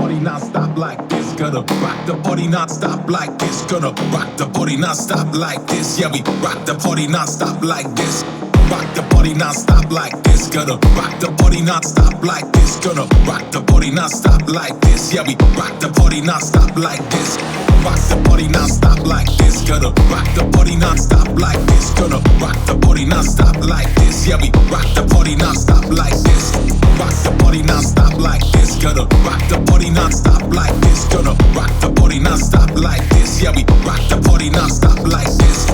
party non-stop like this. Gonna rock the party non-stop like this. Gonna rock the party non-stop like this. Yeah, we rock the party non-stop like this. Rock the party non-stop like this. Gonna rock the party non-stop like this. Gonna rock the party non-stop like this. Yeah, we rock the party non-stop like this. Rock the party non-stop like this. Gonna rock the party non-stop like this. Gonna rock the party non-stop like this. Yeah, we rock the party non-stop like this. Rock the party non-stop like this. Gonna rock the party non-stop like this. Gonna rock the party non-stop like this. Yeah, we rock the party non-stop like this.